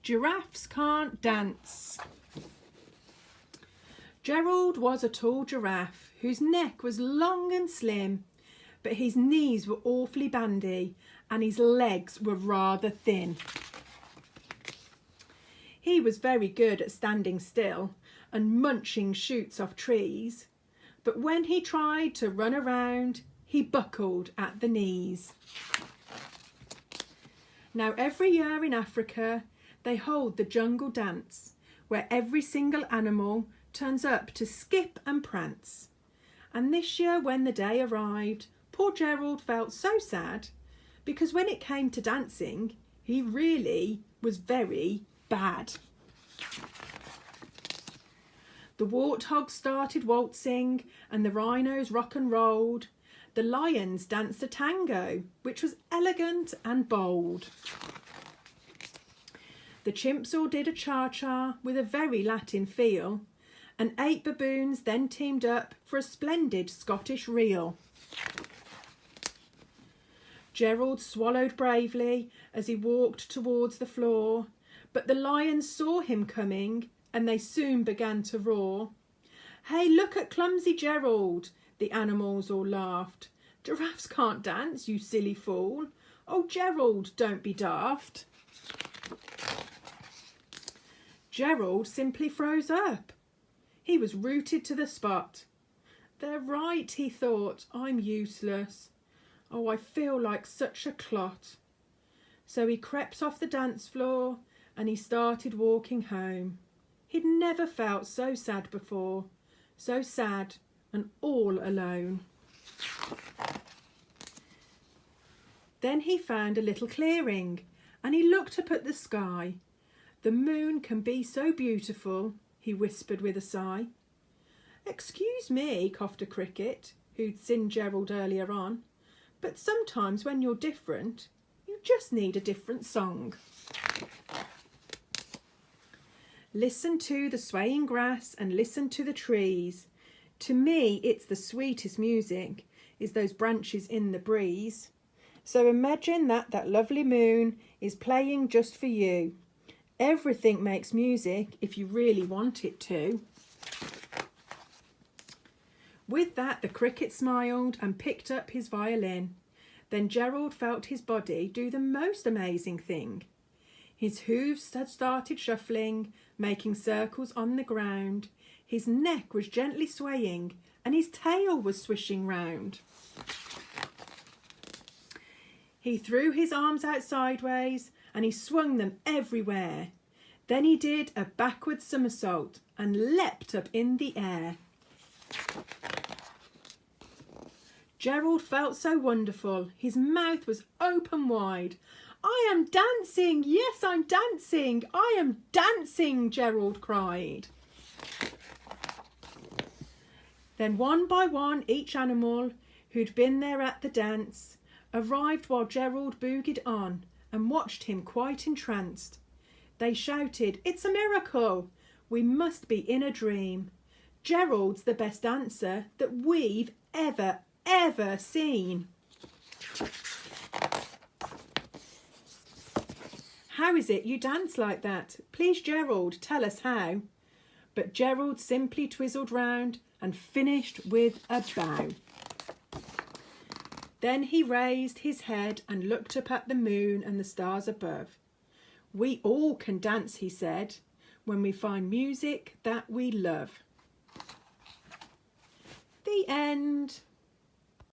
Giraffes can't dance. Gerald was a tall giraffe whose neck was long and slim, but his knees were awfully bandy and his legs were rather thin. He was very good at standing still and munching shoots off trees, but when he tried to run around, he buckled at the knees. Now every year in Africa, they hold the jungle dance, where every single animal turns up to skip and prance. And this year when the day arrived, poor Gerald felt so sad, because when it came to dancing, he really was very bad. The warthogs started waltzing and the rhinos rock and rolled. The lions danced a tango, which was elegant and bold. The chimps all did a cha-cha with a very Latin feel, and 8 baboons then teamed up for a splendid Scottish reel. Gerald swallowed bravely as he walked towards the floor, but the lions saw him coming and they soon began to roar. "Hey, look at clumsy Gerald," the animals all laughed. "Giraffes can't dance, you silly fool. Oh, Gerald, don't be daft." Gerald simply froze up. He was rooted to the spot. "They're right," he thought. "I'm useless. Oh, I feel like such a clot." So he crept off the dance floor and he started walking home. He'd never felt so sad before, so sad and all alone. Then he found a little clearing and he looked up at the sky. "The moon can be so beautiful," he whispered with a sigh. "Excuse me," coughed a cricket who'd seen Gerald earlier on, "but sometimes when you're different, you just need a different song." Listen to the swaying grass and listen to the trees. To me, it's the sweetest music, is those branches in the breeze. So imagine that lovely moon is playing just for you. Everything makes music if you really want it to. With that, the cricket smiled and picked up his violin. Then Gerald felt his body do the most amazing thing. His hooves started shuffling, making circles on the ground. His neck was gently swaying and his tail was swishing round. He threw his arms out sideways and he swung them everywhere. Then he did a backward somersault and leapt up in the air. Gerald felt so wonderful. His mouth was open wide. "I am dancing! Yes, I'm dancing! I am dancing!" Gerald cried. Then one by one, each animal who'd been there at the dance arrived while Gerald boogied on and watched him quite entranced. They shouted, "It's a miracle! We must be in a dream. Gerald's the best dancer that we've ever seen." "How is it you dance like that? Please, Gerald, tell us how." But Gerald simply twizzled round and finished with a bow. Then he raised his head and looked up at the moon and the stars above. "We all can dance," he said, "when we find music that we love." The end.